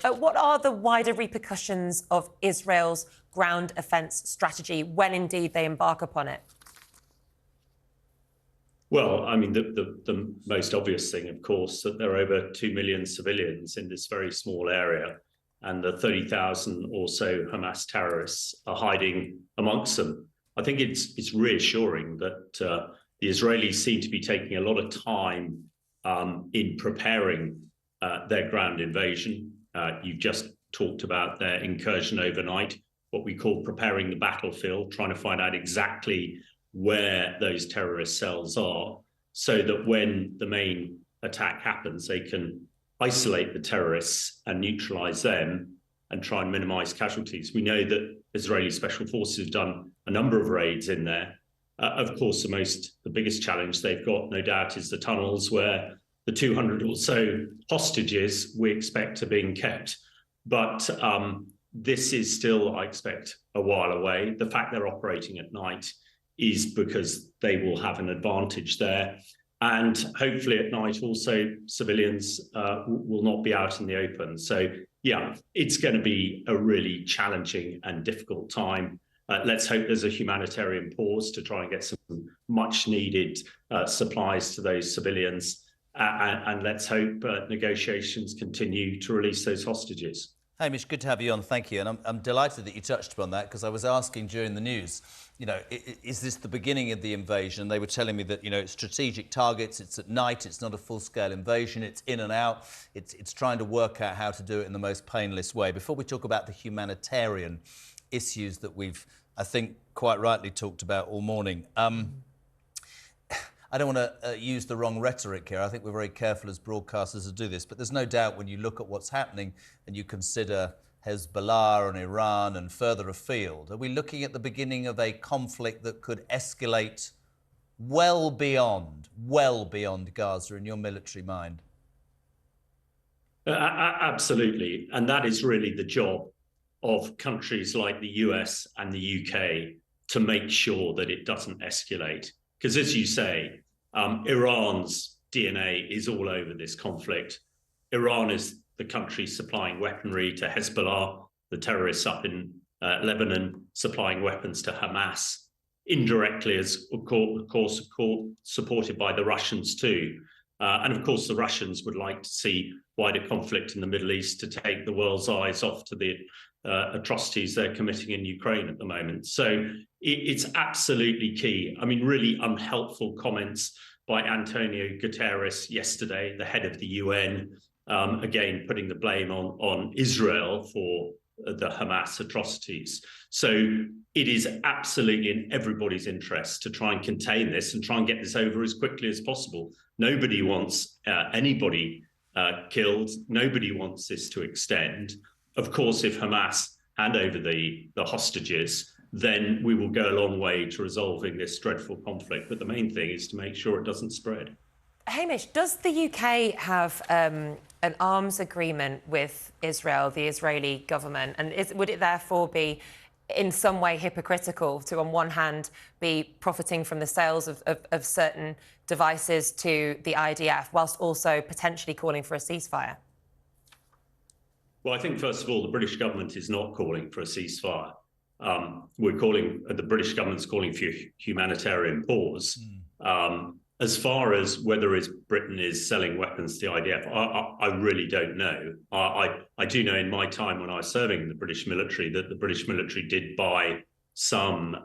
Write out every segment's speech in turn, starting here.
What are the wider repercussions of Israel's ground offence strategy when indeed they embark upon it? Well, I mean, the most obvious thing, of course, that there are over 2 million civilians in this very small area, and the 30,000 or so Hamas terrorists are hiding amongst them. I think it's reassuring that the Israelis seem to be taking a lot of time in preparing their ground invasion. You've just talked about their incursion overnight, what we call preparing the battlefield, trying to find out exactly where those terrorist cells are, so that when the main attack happens, they can isolate the terrorists and neutralize them and try and minimize casualties. We know that Israeli special forces have done a number of raids in there. Of course, the biggest challenge they've got, no doubt, is the tunnels where the 200 or so hostages we expect are being kept. But this is still, I expect, a while away. The fact they're operating at night is because they will have an advantage there. And hopefully at night also civilians will not be out in the open. So yeah, it's going to be a really challenging and difficult time. Let's hope there's a humanitarian pause to try and get some much needed supplies to those civilians. And let's hope negotiations continue to release those hostages. Hamish, good to have you on. Thank you. And I'm delighted that you touched upon that, because I was asking during the news, you know, is this the beginning of the invasion? They were telling me that, you know, it's strategic targets, it's at night, it's not a full-scale invasion, it's in and out, it's trying to work out how to do it in the most painless way. Before we talk about the humanitarian issues that we've, I think, quite rightly talked about all morning, I don't want to use the wrong rhetoric here. I think we're very careful as broadcasters to do this, but there's no doubt when you look at what's happening and you consider Hezbollah and Iran and further afield, are we looking at the beginning of a conflict that could escalate well beyond Gaza in your military mind? Absolutely. And that is really the job of countries like the US and the UK, to make sure that it doesn't escalate. Because as you say, Iran's DNA is all over this conflict. Iran is the country supplying weaponry to Hezbollah, the terrorists up in Lebanon, supplying weapons to Hamas, indirectly, as of course, supported by the Russians too. And of course, the Russians would like to see wider conflict in the Middle East to take the world's eyes off to the atrocities they're committing in Ukraine at the moment. So it's absolutely key. I mean, really unhelpful comments by Antonio Guterres yesterday, the head of the UN, again, putting the blame on Israel for the Hamas atrocities. So it is absolutely in everybody's interest to try and contain this and try and get this over as quickly as possible. Nobody wants anybody killed. Nobody wants this to extend. Of course, if Hamas hand over the hostages, then we will go a long way to resolving this dreadful conflict. But the main thing is to make sure it doesn't spread. Hamish, does the UK have an arms agreement with Israel, the Israeli government? And would it therefore be in some way hypocritical to, on one hand, be profiting from the sales of certain devices to the IDF, whilst also potentially calling for a ceasefire? Well, I think, first of all, the British government is not calling for a ceasefire. The British government's calling for humanitarian pause. As far as whether Britain is selling weapons to the IDF, I really don't know. I do know in my time when I was serving in the British military that the British military did buy some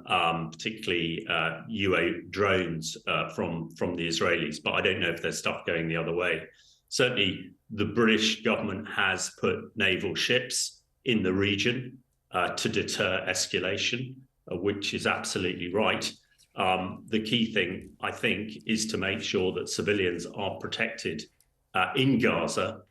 particularly UA drones from the Israelis, but I don't know if there's stuff going the other way. Certainly, the British government has put naval ships in the region to deter escalation, which is absolutely right. The key thing, I think, is to make sure that civilians are protected in Gaza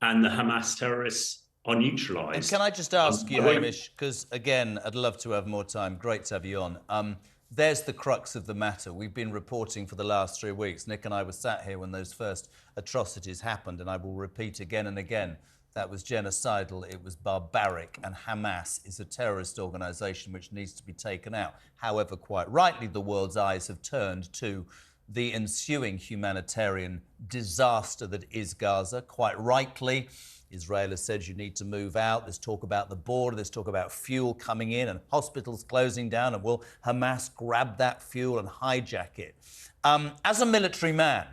and the Hamas terrorists are neutralised. And can I just ask you, Hamish, because, again, I'd love to have more time. Great to have you on. There's the crux of the matter. We've been reporting for the last 3 weeks. Nick and I were sat here when those first atrocities happened, and I will repeat again and again, that was genocidal, it was barbaric, and Hamas is a terrorist organisation which needs to be taken out. However, quite rightly, the world's eyes have turned to the ensuing humanitarian disaster that is Gaza. Quite rightly, Israel has said you need to move out. There's talk about the border. There's talk about fuel coming in and hospitals closing down. And will Hamas grab that fuel and hijack it? As a military man,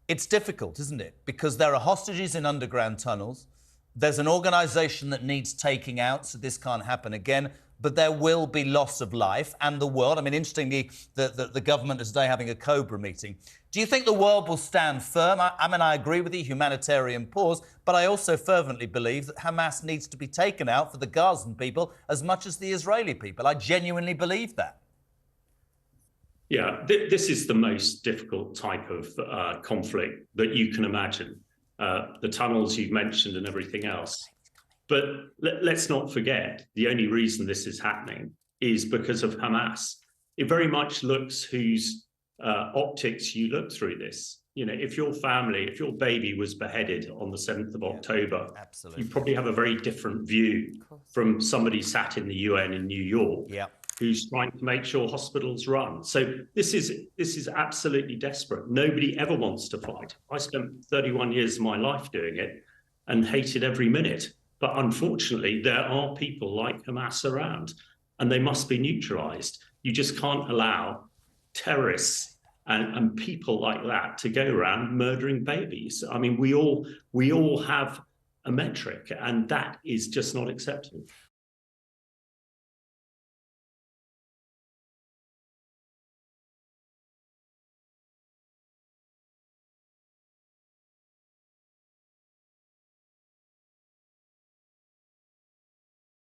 it's difficult, isn't it? Because there are hostages in underground tunnels. There's an organisation that needs taking out, so this can't happen again. But there will be loss of life, and the world. I mean, interestingly, the government is today having a Cobra meeting. Do you think the world will stand firm? I agree with you, humanitarian pause, but I also fervently believe that Hamas needs to be taken out for the Gazan people as much as the Israeli people. I genuinely believe that. Yeah, this is the most difficult type of conflict that you can imagine. The tunnels you've mentioned and everything else. But let's not forget, the only reason this is happening is because of Hamas. It very much looks whose optics you look through this. You know, if your family, if your baby was beheaded on the 7th of October, absolutely, you probably have a very different view from somebody sat in the UN in New York, who's trying to make sure hospitals run. So this is absolutely desperate. Nobody ever wants to fight. I spent 31 years of my life doing it and hated every minute. But unfortunately, there are people like Hamas around, and they must be neutralized. You just can't allow terrorists and people like that to go around murdering babies. I mean, we all have a metric, and that is just not acceptable.